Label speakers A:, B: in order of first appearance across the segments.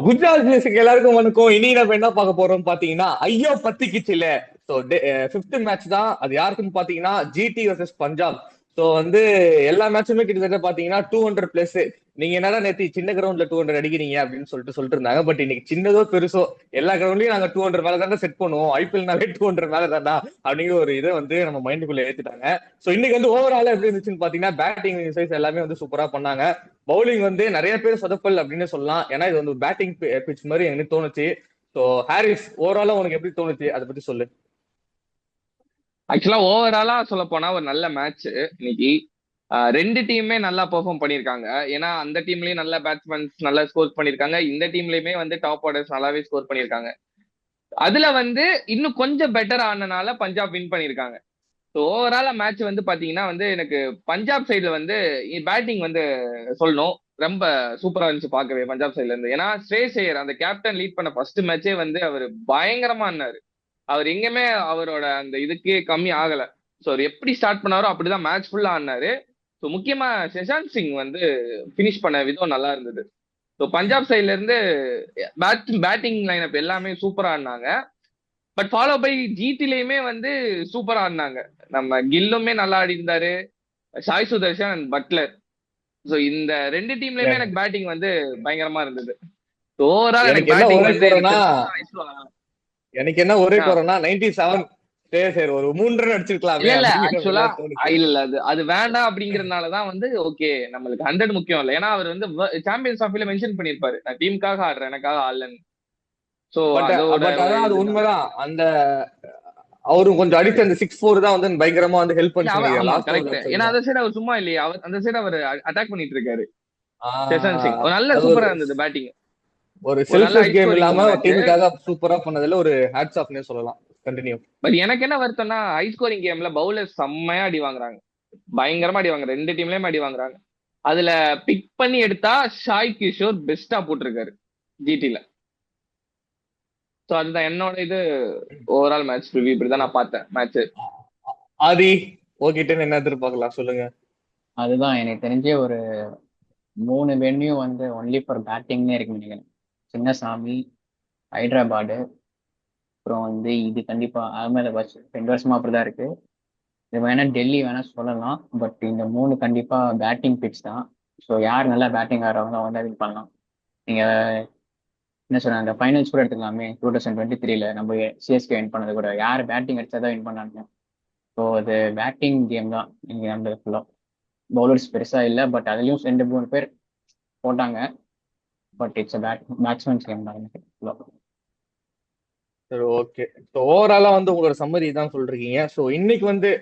A: குஜராத் நியூஸுக்கு எல்லாருக்கும் வணக்கம். இனி நம்ம என்ன பார்க்க போறோம் பாத்தீங்கன்னா, ஐயோ பத்திக்குச்சுல. ஸோ ஃபிஃப்த் மேட்ச் தான். அது யாருக்குன்னு பாத்தீங்கன்னா ஜிடி வர்சஸ் பஞ்சாப். ஸோ எல்லா மேட்சுமே கிட்டத்தட்ட பாத்தீங்கன்னா 200 பிளஸ். நீங்க என்னடா நேத்து சின்ன கிரவுண்ட்ல 200 அடிக்கிறீங்க அப்படின்னு சொல்லிட்டு இருந்தாங்க. பட் இன்னைக்கு சின்னதோ பெருசோ எல்லா கிரவுண்ட்லயும் நாங்க 200 மேல தானே செட் பண்ணுவோம். ஐபிஎல்னாலே 200 மேல தான்டா அப்படிங்கிற ஒரு இதை நம்ம மைண்டுக்குள்ள ஏத்துட்டாங்க. ஸோ இன்னைக்கு ஓவரால் எப்படி இருந்துச்சுன்னு பாத்தீங்கன்னா, பேட்டிங் சைஸ் எல்லாமே சூப்பரா பண்ணாங்க. பவுலிங் நிறைய பேர் சொதப்பல் அப்படின்னு சொல்லலாம். ஏன்னா இது பேட்டிங் பிச் மாதிரி எனக்கு தோணுச்சு. ஸோ ஹாரிஸ், ஓவராலா உனக்கு எப்படி தோணுச்சு, அதை பத்தி சொல்லு.
B: ஆக்சுவலா ஓவராலா சொல்ல போனா ஒரு நல்ல மேட்ச் இன்னைக்கு. ரெண்டு டீமுமே நல்லா பெர்ஃபார்ம் பண்ணியிருக்காங்க. ஏன்னா அந்த டீம்லயும் நல்ல பேட்ஸ்மேன்ஸ் நல்லா ஸ்கோர் பண்ணியிருக்காங்க. இந்த டீம்லயுமே டாப் ஆர்டர்ஸ் நல்லாவே ஸ்கோர் பண்ணியிருக்காங்க. அதுல இன்னும் கொஞ்சம் பெட்டர் ஆனனால பஞ்சாப் வின் பண்ணியிருக்காங்க. ஸோ ஓவராலா மேட்ச் பாத்தீங்கன்னா எனக்கு பஞ்சாப் சைடுல பேட்டிங் சொல்லணும். ரொம்ப சூப்பரா இருந்துச்சு பார்க்கவே பஞ்சாப் சைட்ல இருந்து. ஏன்னா ஸ்ரேஸ் ஐயர் அந்த கேப்டன் லீட் பண்ண ஃபர்ஸ்ட் மேட்சே அவர் பயங்கரமா ஆனாரு. அவர் எங்கேயுமே அவரோட அந்த இதுக்கே கம்மி ஆகல. ஸோ அவர் எப்படி ஸ்டார்ட் பண்ணாரோ அப்படிதான் மேட்ச் ஃபுல்லா ஆடினாரு. ஸோ முக்கியமா செஷாந்த் சிங் பினிஷ் பண்ண விதம் நல்லா இருந்தது. ஸோ பஞ்சாப் சைட்ல இருந்து பேட்டிங் லைனப் எல்லாமே சூப்பரா ஆடினாங்க. பட் ஃபாலோ பை ஜிடிலயுமே சூப்பரா ஆடினாங்க. நம்ம கில்லுமே நல்லா ஆடி இருந்தாரு, Sai Sudharsan and Butler. So இந்த ரெண்டு டீம்லயுமே எனக்கு பேட்டிங் பயங்கரமா இருந்தது. ஓவரால்
A: எனக்கு
B: எனக்கு
A: என்ன
B: பேட்டிங்
A: ஒரே குறைனா
B: எனக்கு
A: எனக்கு என்ன ஒரே குறைனா 97 சரி ஒரு 3 ரன் அடிச்சிருக்கலாமே
B: இல்ல இல்ல
A: அப்படிங்கிற
B: ஆக்சுவலா
A: மாதிரிதான் தோணுச்சு.
B: இல்ல அது அது வேண்டாம் அப்படிங்கறதுனாலதான் ஓகே நம்மளுக்கு 100 முக்கியம் இல்லை. ஏன்னா அவர் சாம்பியன்ஸ் ஆஃப்ல மென்ஷன் பண்ணிருப்பாரு, நான் டீமுக்காக ஆடுறேன், எனக்காக ஆடலன்னு. சோ
A: பட்
B: அதோட
A: பட்
B: ஒரு
A: அதான் அது
B: இதுதான்.
A: உண்மைதான். அவரும் கொஞ்சம் அடிச்ச அந்த 6-4 தான் பயங்கரமா ஹெல்ப்
B: இல்ல
A: பண்ணுச்சு
B: ஆமா
A: லாஸ்ட் ஓவர்
B: கரெக்ட். ஏன்னா
A: அடிச்சதுதான்.
B: அந்த சைடு அவர் சும்மா இல்லையே, அவர் அந்த சைடு அவர் அட்டாக் பண்ணிட்டு இருக்காரு. செஷன் சிங்
A: ஆஹ்
B: ஒரு நல்ல
A: அது ஒரு
B: சூப்பரா இருந்தது பேட்டிங்.
A: ஒரு
B: ஒரு நல்ல ஹை
A: செல்ஃப்லெஸ் கேம்
B: ஸ்கோரிங்
A: இல்லாம
B: மேட்ச்.
A: டீமுக்காக சூப்பரா பண்ணதுல ஒரு ஹேட்ஸ் ஆஃப்னே சொல்லலாம். கண்டினியூ.
B: பட் எனக்கு என்ன வருத்தம்னா ஹை ஸ்கோரிங் கேம்ல பவுலர் செம்மையா அடி வாங்குறாங்க. பயங்கரமா அடி வாங்குறாங்க, ரெண்டு டீம்லயும் அடி வாங்குறாங்க. அதுல பிக் பண்ணி எடுத்தா ஷாய் கிஷோர் பெஸ்டா போட்டிருக்காரு ஜிடில. சோ அதுதான் என்னோட இது. ஓவரால் மேட்ச் ரிவ்யூ இப்படிதான் நான் பார்த்தேன் மேட்ச்.
A: ஆதி, ஓகிட்ட என்ன எதிர்பார்க்கலாம் சொல்லுங்க.
C: அதுதான் எனக்கு தெரிஞ்ச ஒரு 3 வென்யூ ஒன்லி ஃபார் பேட்டிங்னே இருக்குன்னு நினைக்கிறேன். சின்னசாமி, ஹைதராபாடு, அப்புறம் இது கண்டிப்பா அகமதாபாத். 2 வருஷமா அப்படிதான் இருக்கு. இது வேணா டெல்லி வேணா சொல்லலாம். பட் இந்த 3 கண்டிப்பா பேட்டிங் பிட்ச் தான். ஸோ யார் நல்லா பேட்டிங் ஆடுறவங்க வின் பண்ணலாம். நீங்க என்ன சொன்னாங்க, அந்த ஃபைனல்ஸ் கூட எடுத்துக்கலாமே. 2023 நம்ம சிஎஸ்கே வின் பண்ணது கூட யார் பேட்டிங் அடிச்சாதான் வின் பண்ணாங்க. ஸோ அது பேட்டிங் கேம் தான் நீங்க அந்த ஃபுல்லாக. பவுலர்ஸ் பெருசா இல்லை, பட் அதுலயும் 2 3 பேர் போட்டாங்க. பட் இட்ஸ் பேட்ஸ்மேன்ஸ் கேம் தான் எனக்கு full-ஆ.
A: சரி, ஓகே. ஸோ ஓவராலா உங்களோட சம்மரி தான் சொல்றீங்க. ஸோ இன்னைக்கு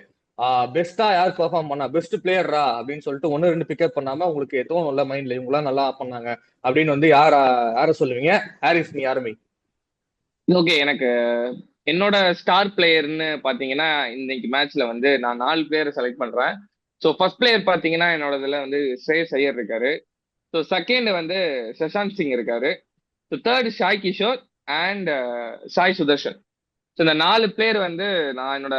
A: பெஸ்டா யார் பெர்ஃபார்ம் பண்ணா, பெஸ்ட் பிளேயரா அப்படின்னு சொல்லிட்டு ஒன்னு ரெண்டு பிக்கப் பண்ணாம உங்களுக்கு எதுவும் நல்ல மைண்ட்ல இவங்களாம் நல்லா பண்ணாங்க அப்படின்னு யார சொல்லுவீங்க? ஹாரிஸ், நீ ஆரம்பி.
B: ஓகே, எனக்கு என்னோட ஸ்டார் பிளேயர்னு பாத்தீங்கன்னா இன்னைக்கு மேட்ச்ல நான் 4 பிளேயரை செலக்ட் பண்றேன். ஸோ ஃபர்ஸ்ட் பிளேயர் பாத்தீங்கன்னா என்னோட இதுல ஸ்ரேயஸ் ஐயர் இருக்காரு. ஸோ செகண்ட் சஷாந்த் சிங் இருக்காரு. So third Sai Kishore and Sai Sudharsan. So இந்த 4 பிளேயர் நான் என்னோட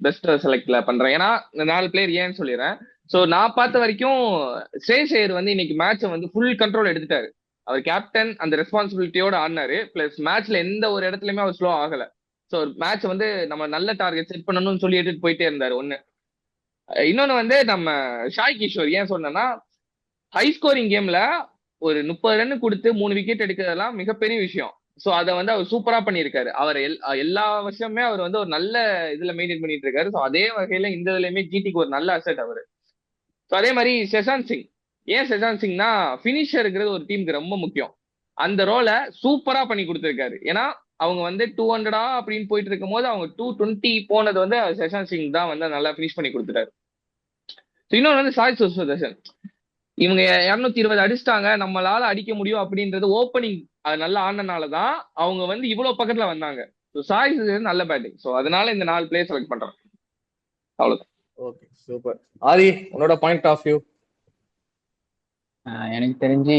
B: பெஸ்ட் செலக்ட்ல பண்றேன். ஏன்னா இந்த 4 பிளேயர் ஏன்னு சொல்லிடுறேன். ஸோ நான் பார்த்த வரைக்கும் ஸ்ரேயஸ் ஐயர் இன்னைக்கு மேட்சை ஃபுல் கண்ட்ரோல் எடுத்துட்டாரு. அவர் கேப்டன் அந்த ரெஸ்பான்சிபிலிட்டியோட ஆடினாரு. பிளஸ் மேட்ச்ல எந்த ஒரு இடத்துலயுமே அவர் ஸ்லோ ஆகல. ஸோ மேட்ச் நம்ம நல்ல டார்கெட் செட் பண்ணணும்னு சொல்லி எடுத்துட்டு போயிட்டே இருந்தாரு ஒண்ணு. இன்னொன்னு நம்ம ஷாய் கிஷோர் ஏன் சொன்னேன்னா, ஹை ஸ்கோரிங் கேம்ல ஒரு 30 ரன் கொடுத்து 3 விக்கெட் எடுக்கிறதெல்லாம் மிகப்பெரிய விஷயம். சோ அதை அவர் சூப்பரா பண்ணியிருக்காரு. அவர் எல்லா வருஷமே அவர் ஒரு நல்ல இதுல மெயின்டைன் பண்ணிட்டு இருக்காரு. சோ அதே வகையில இந்த இதுலயுமே ஜிடிக்கு ஒரு நல்ல அசெட் அவரு. ஸோ அதே மாதிரி செஷாந்த் சிங். ஏன் செஷாந்த் சிங்னா, பினிஷருங்கிறது ஒரு டீமுக்கு ரொம்ப முக்கியம். அந்த ரோலை சூப்பரா பண்ணி கொடுத்துருக்காரு. ஏன்னா அவங்க 200 அப்படின்னு போயிட்டு இருக்கும் போது அவங்க 220 போனது செஷாந்த் சிங் தான் நல்லா பினிஷ் பண்ணி கொடுத்துட்டாரு. இன்னொன்று சாய் சுதர்ஷன். இவங்க 220 அடிச்சிட்டாங்க, நம்மளால அடிக்க முடியும் அப்படின்றது ஓப்பனிங் அது நல்லா ஆனனாலதான் அவங்க இவ்வளவு பக்கத்துல வந்தாங்க. சாய் சுதர்ஷன் நல்ல பேட்டிங். ஸோ அதனால இந்த 4 பிளேயர் செலக்ட் பண்றேன். அவ்வளவுதான்.
A: Okay, super. ஆதி, உன்னோட பாயிண்ட் ஆஃப் வியூ.
C: எனக்கு தெரிஞ்சு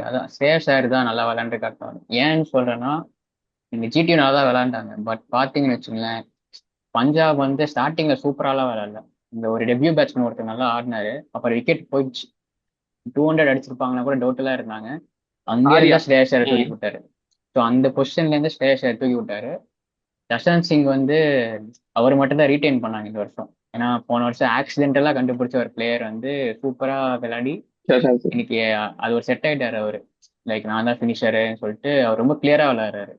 C: அதான் ஸ்ரேயஸ் ஐயர் தான் நல்லா விளையாண்டு காட்டுவாங்க. ஏன்னு சொல்றேன்னா, நீங்க ஜிடி நல்லா தான் விளையாண்டாங்க. பட் பாத்தீங்கன்னு வச்சுங்களேன், பஞ்சாப் ஸ்டார்டிங்ல சூப்பராலாம் விளையாடல. இந்த ஒரு டெபியூ பேட்ஸ்மேன் ஒருத்தர் நல்லா ஆடினாரு, அப்புறம் விக்கெட் போயிடுச்சு. 200 அடிச்சிருப்பாங்கன்னா கூட டவுட்லாம் இருந்தாங்க. அங்க
B: ஆர்யா.
C: இருந்தா ஸ்ரேயஸ் ஐயரை தூக்கி
B: ம்.
C: விட்டாரு. ஸோ அந்த பொசிஷன்ல இருந்து ஸ்ரேயஸ் ஐயர் தூக்கி விட்டாரு. ஜஸ்வந்த் சிங் வந்து அவர் மட்டும் தான் ரீட்டைன் பண்ணாங்க இந்த வருஷம். ஏன்னா போன வருஷம் ஆக்சிடென்டலா கண்டுபிடிச்ச ஒரு பிளேயர் வந்து சூப்பரா விளையாடி
B: சரி, சரி.
C: இன்னைக்கு அது ஒரு செட் ஆயிட்டாரு அவரு. லைக் நான் தான் ஃபினிஷருன்னு சொல்லிட்டு அவர் ரொம்ப கிளியரா விளையாடுறாரு.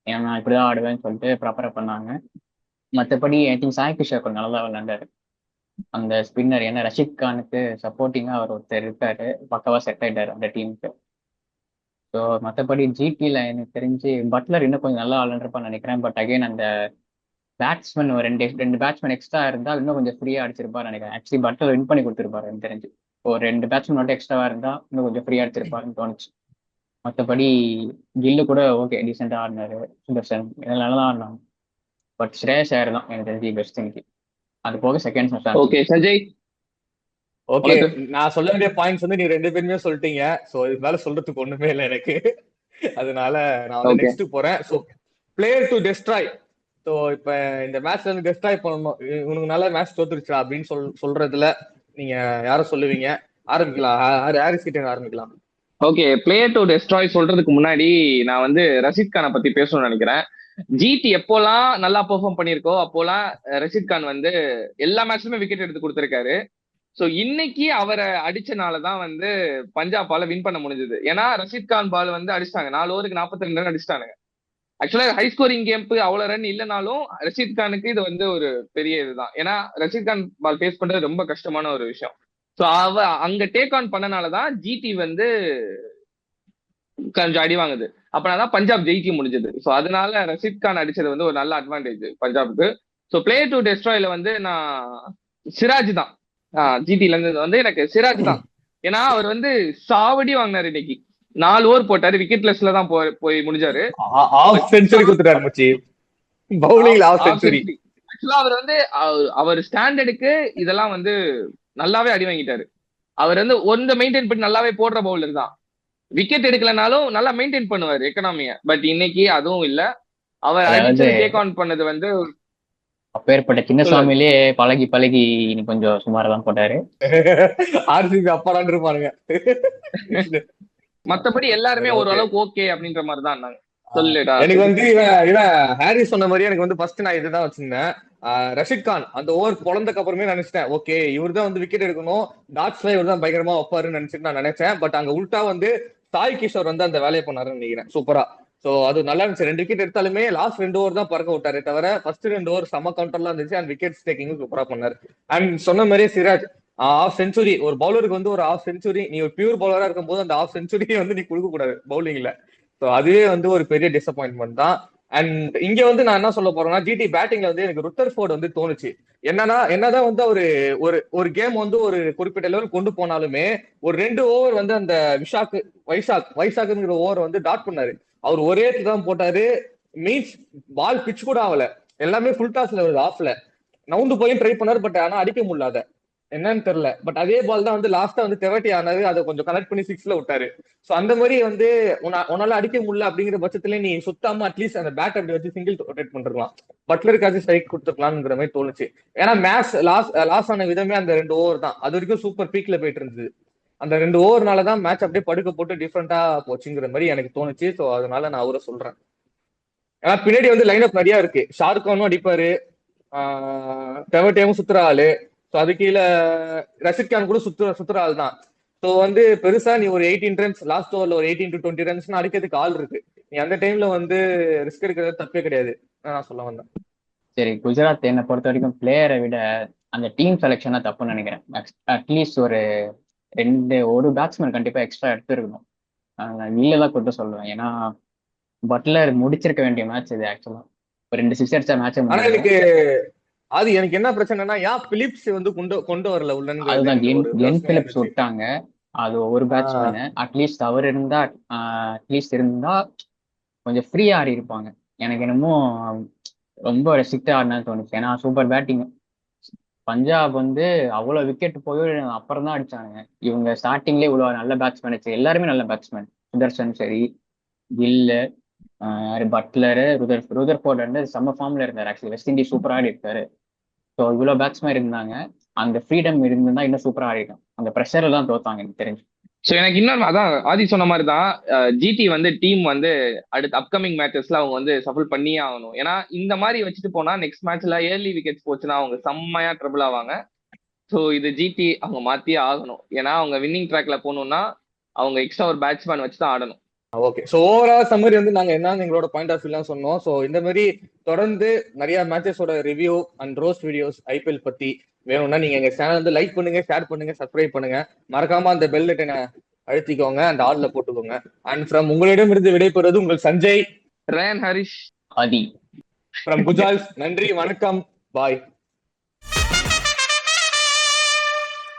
C: ஏன்னா நான் இப்படிதான் ஆடுவேன்னு சொல்லிட்டு ப்ராப்பரா பண்ணாங்க. மற்றபடி ஐ திங்க் சாய் கிஷோர் கொஞ்சம் நல்லா தான் விளையாண்டாரு. அந்த ஸ்பின்னர் ஏன்னா ரஷீத் கானுக்கு சப்போர்ட்டிங்கா அவர் ஒருத்தர் இருக்காரு, பக்கவா செட் ஆயிட்டாரு அந்த டீமுக்கு. ஸோ மற்றபடி ஜிடியில் எனக்கு தெரிஞ்சு பட்லர் இன்னும் கொஞ்சம் நல்லா விளையாண்டுருப்பான்னு நினைக்கிறேன். பட் அகைன் அந்த பேட்ஸ்மேன் ஒரு ரெண்டு ரெண்டு பேட்ஸ்மேன் எக்ஸ்ட்ரா இருந்தால் இன்னும் கொஞ்சம் ஃப்ரீயா அடிச்சிருப்பாரு நினைக்கிறேன். ஆக்சுவலி பட்லர் வின் பண்ணி கொடுத்துருப்பாரு எனக்கு தெரிஞ்சு. ஒரு ரெண்டு பேட்ஸ்மேன் மட்டும் எக்ஸ்ட்ராவா இருந்தா இன்னும் கொஞ்சம் ஃப்ரீயா அடிச்சிருப்பாருன்னு தோணுச்சு. மற்றபடி கில்லு கூட ஓகே டீசெண்டாக ஆடினாரு. சுதர்சன் இதெல்லாம் நல்லா தான் ஆடினாங்க. பட் ஸ்ரேயஸ் ஐயர் தான் எனக்கு தெரிஞ்சு பெஸ்ட் இன்னைக்கு. அது போக செகண்ட்
B: ஓகே சஞ்சய்,
A: ஓகே,
B: உனக்கு?
A: நான் சொல்ல வேண்டிய பாயிண்ட்ஸ் வந்து நீங்க 2 பேருமே சொல்லிட்டீங்க. சோ இதுக்கு மேல சொல்றதுக்கு ஒண்ணுமே இல்லை எனக்கு. அதனால நான் வந்து
B: ஓகே.
A: நெக்ஸ்ட் போறேன். So player to destroy. So இப்ப இந்த மேட்ச்ல வந்து டெஸ்ட்ராய் பண்ணணும், உனக்கு நல்ல மேட்ச் தோத்துருச்சா அப்படின்னு சொல்றதுல நீங்க யார சொல்லுவீங்க? ஆரம்பிக்கலாம். ஹாரிஸ் கிட்ட இருந்து ஆரம்பிக்கலாம்.
B: ஓகே, பிளேயர் டு டெஸ்ட்ராய் சொல்றதுக்கு முன்னாடி நான் வந்து ரஷீத் கானை பத்தி பேசணும்னு நினைக்கிறேன். ஜிடி எப்போலாம் நல்லா பெர்ஃபார்ம் பண்ணியிருக்கோ அப்போலாம் ரஷீத் கான் வந்து எல்லா மேட்ச்லயுமே விக்கெட் எடுத்து கொடுத்திருக்காரு. சோ இன்னைக்கு அவரை அடிச்சனாலதான் வந்து பஞ்சாபால வின் பண்ண முடிஞ்சது. ஏன்னா ரஷீத் கான் பால் வந்து அடிச்சிட்டாங்க, 4 ஓவருக்கு 42 ரன் அடிச்சிட்டாங்க. ஆக்சுவலா ஹை ஸ்கோரிங் கேம்ப் அவ்வளவு ரன் இல்லைனாலும் ரஷீத் கானுக்கு இது வந்து ஒரு பெரிய இதுதான். ஏன்னா ரஷீத் கான் பால் ஃபேஸ் பண்றது ரொம்ப கஷ்டமான ஒரு விஷயம். சோ அங்க டேக் ஆன் பண்ணனாலதான் ஜிடி வந்து கொஞ்சம் அடி வாங்குது. அப்பனாதான் பஞ்சாப் ஜெயிக்க முடிஞ்சது. சோ அதனால ரஷீத் கான் அடிச்சது வந்து ஒரு நல்ல அட்வான்டேஜ் பஞ்சாபுக்கு. சோ பிளேயர் டு டெஸ்ட்ராய்ல வந்து நான் சிராஜ் தான். ஜிடில இருந்து வந்து எனக்கு சிராஜ் தான். ஏன்னா அவர் வந்து சாவடி வாங்கினாரு இன்னைக்கு. 4 ஓவர் போட்டாரு, விக்கெட்லெஸ்ல தான் போய் முடிஞ்சாரு.
A: ஆஃப் செஞ்சுரி கொடுத்துட்டாரு மச்சி, பவுலிங்ல ஆஃப் செஞ்சுரி.
B: ஆக்சுவலா அவர் வந்து அவர் ஸ்டாண்டர்டுக்கு இதெல்லாம் வந்து நல்லாவே அடி வாங்கிட்டாரு. அவர் வந்து ஒன்றை மெயின்டைன் பண்ணி நல்லாவே போடுற பவுலர் தான். விக்கெட் எடுக்கலனாலும் நல்லா மெயின்டைன் பண்ணுவாரு எக்கனாமிய. பட் இன்னைக்கு அதுவும் இல்ல. அவர்
C: அதாவது
B: அடிச்சது டேக் ஆன் பண்ணது வந்து
C: அப்பேற்பட்ட சின்னசாமியிலே பழகி பழகி இனி கொஞ்சம் சுமாரா தான் போட்டாரு.
A: ஆர்சிபி அப்பாடான்னு இருப்பானுங்க.
B: மத்தபடி எல்லாருமே ஓரளவுக்கு ஓகே அப்படின்ற மாதிரி தான் இருந்தாங்க. சொல்லுடா.
A: எனக்கு வந்து இவன் ஹாரிஸ் சொன்ன மாதிரி எனக்கு வந்து ஃபர்ஸ்ட் நான் இதுதான் வச்சிருந்தேன். ரஷீத் கான் அந்த ஓவர் பொழந்தக்கு அப்புறமே நினைச்சிட்டேன், ஓகே இவர் தான் வந்து விக்கெட் எடுக்கணும், டாட்ஸ்ல இவர் தான் பயங்கரமா வைப்பாருன்னு நினைச்சிட்டு நான் நினைச்சேன். பட் அங்க உல்டா வந்து சாய் கிஷோர் வந்து அந்த வேலையை பண்ணாருன்னு நினைக்கிறேன் சூப்பரா. சோ அது நல்லா இருந்துச்சு. 2 விக்கெட் எடுத்தாலுமே லாஸ்ட் 2 ஓவர் தான் பறக்க விட்டாரு தவிர ஃபர்ஸ்ட் 2 ஓவர் செம கவுண்டர்லாம் இருந்துச்சு. அண்ட் விக்கெட் டேக்கிங் சூப்பரா பண்ணாரு. அண்ட் சொன்ன மாதிரியே சிராஜ் ஆஃப் செஞ்சுரி. ஒரு பவுலருக்கு வந்து ஒரு ஆஃப் செஞ்சுரி, நீ ஒரு பியூர் பவுலரா இருக்கும் போது அந்த ஆஃப் செஞ்சுரியை வந்து நீ கொடுக்க கூடாது பவுலிங்ல. ஸோ அதுவே வந்து ஒரு பெரிய டிசப்பாயின்மெண்ட் தான். அண்ட் இங்க வந்து நான் என்ன சொல்ல போறேன்னா, ஜிடி பேட்டிங்ல வந்து எனக்கு ருத்தர்ஃபோர்ட் வந்து தோணுச்சு. என்னதான் வந்து அவரு ஒரு ஒரு கேம் வந்து ஒரு குறிப்பிட்ட லெவல் கொண்டு போனாலுமே ஒரு 2 ஓவர் வந்து அந்த வைசாக்குங்கிற ஓவர் வந்து டாட் பண்ணாரு. அவர் ஒரே தான் போட்டாரு. மீன்ஸ் பால் பிச் கூட ஆகல, எல்லாமே ஃபுல் டாஸ்ல வருது, ஆஃப்ல நவுந்து போய் ட்ரை பண்ணாரு. பட் ஆனா அடிக்க முடியல, என்னன்னு தெரியல. பட் அதே பால் தான் வந்து லாஸ்டா வந்து தெவட்டி ஆனாரு, அதை கொஞ்சம் கனெக்ட் பண்ணி 6ல விட்டாரு. சோ அந்த மாதிரி வந்து உன்னால அடிக்க முடியல அப்படிங்கிற பட்சத்துல நீ சுத்தாம அட்லீஸ்ட் அந்த பேட் அப்படி வச்சு சிங்கிள் ரொட்டேட் பண்ணிருக்கலாம், பட்லருக்காச்சும் ஸ்ட்ரைக் கொடுத்துருக்கலாம்ங்கிற மாதிரி தோணுச்சு. ஏன்னா மேட்ச் லாஸ் ஆன விதமே அந்த 2 ஓவர் தான். அது வரைக்கும் சூப்பர் பீக்ல போயிட்டு இருந்தது. அந்த 2 ஓவர்னாலதான் மேட்ச் அப்படியே படுக்க போட்டு டிஃப்ரெண்டா போச்சுங்கிற மாதிரி எனக்கு தோணுச்சு. சோ அதனால நான் அவரை சொல்றேன். ஏன்னா பின்னாடி வந்து லைன் அப் நிறைய இருக்கு. ஷாருக் கானும் அடிப்பாரு, தெவட்டியாவும் சுத்துற ஆளு. ஸோ அது கீழே ரஷீத் கான் கூட சுத்துற ஆள் தான். ஸோ வந்து பெருசா நீ ஒரு 18 ரன்ஸ் லாஸ்ட் ஓவர்ல ஒரு 18 to 20 ரன்ஸ்னு அடிக்கிறதுக்கு ஆள் இருக்கு. நீ அந்த டைம்ல வந்து ரிஸ்க் எடுக்கிறது தப்பே கிடையாது, நான் சொல்ல வந்தேன்.
C: சரி, குஜராத் என்னை பொறுத்த வரைக்கும் பிளேயரை விட அந்த டீம் செலெக்ஷனா தப்புன்னு நினைக்கிறேன். அட்லீஸ்ட் ஒரு பேட்ஸ்மேன் கண்டிப்பா எக்ஸ்ட்ரா எடுத்துருக்கணும். நான் இல்லதான் கொடுத்து சொல்லுவேன். ஏன்னா பட்லர் முடிச்சிருக்க வேண்டிய மேட்ச் இது. ஆக்சுவலா ஒரு 2 சிக்ஸ் அடிச்சா மேட்ச்.
A: ஆனா எனக்கு என்ன பிரச்சனைனா, ஏன் பிலிப்ஸ் வந்து கொண்டு வரல உள்ளன்னு.
C: அதுதான் கிளென் பிலிப்ஸ் விட்டாங்க. அது ஒரு பேட்ஸ்மேனு. அட்லீஸ்ட் அவர் இருந்தா கொஞ்சம் ஃப்ரீயா ஆடி இருப்பாங்க. எனக்கு என்னமோ ரொம்ப ரெஸ்ட்ரிக்டா ஆடினான்னு தோணுச்சு. ஏன்னா சூப்பர் பேட்டிங். பஞ்சாப் வந்து அவ்வளவு விக்கெட் போய் அப்புறம் தான் அடிச்சாங்க. இவங்க ஸ்டார்டிங்லேயே இவ்வளவு நல்ல பேட்ஸ்மேன் வச்சு, எல்லாருமே நல்ல பேட்ஸ்மேன். சுதர்சன் சரி, கில்லு, பட்லரு, ருதர்ஃபோர்ட் வந்து செம்ம ஃபார்ம்ல இருந்தாரு. ஆக்சுவலி வெஸ்ட் இண்டீஸ் சூப்பரா ஆடி இருக்காரு. ஸோ இவ்வளோ பேட்ஸ்மேன் இருந்தாங்க. அந்த ஃப்ரீடம் இருந்தா இன்னும் சூப்பரா ஆடிடும். அந்த ப்ரெஷர்ல தான் தோத்தாங்க எனக்கு தெரிஞ்சு.
B: ஸோ எனக்கு இன்னொரு அதான் ஆதி சொன்ன மாதிரி தான் ஜிடி வந்து டீம் வந்து அடுத்த அப்கமிங் மேட்சஸ்ல அவங்க வந்து சஃபல் பண்ணியே ஆகணும். ஏன்னா இந்த மாதிரி வச்சுட்டு போனா நெக்ஸ்ட் மேட்ச்ல ஏர்லி விக்கெட்ஸ் போச்சுன்னா அவங்க செம்மையா ட்ரபிள் ஆவாங்க. ஸோ இது ஜிடி அவங்க மாத்தியே ஆகணும். ஏன்னா அவங்க வின்னிங் ட்ராக்ல போகணும்னா அவங்க எக்ஸ்ட்ரா ஒரு பேட்ஸ்மேன் வச்சு தான் ஆடணும்.
A: ஓகே, ஸோ ஓவரால் சம்மரி வந்து நாங்க என்னன்னு எங்களோட பாயிண்ட் ஆஃப் வியூலாம் சொன்னோம். ஸோ இந்த மாதிரி தொடர்ந்து நிறைய மேட்சஸோட review and roast videos IPL பத்தி வேணும்னா நீங்க எங்க சேனல் வந்து லைக் பண்ணுங்க, ஷேர் பண்ணுங்க, சப்ஸ்கிரைப் பண்ணுங்க. மறக்காம அந்த பெல் பட்டனை அழுத்திக்கோங்க, அந்த ஆல்ல போட்டுக்கோங்க. அண்ட் ஃப்ரம் உங்களிடமிருந்து விடைபெறுவது உங்கள் சஞ்சய்,
B: ரேன் ஹரிஷ்,
C: ஆதி.
A: ஃப்ரம் குஜால்ஸ். நன்றி, வணக்கம், பாய்.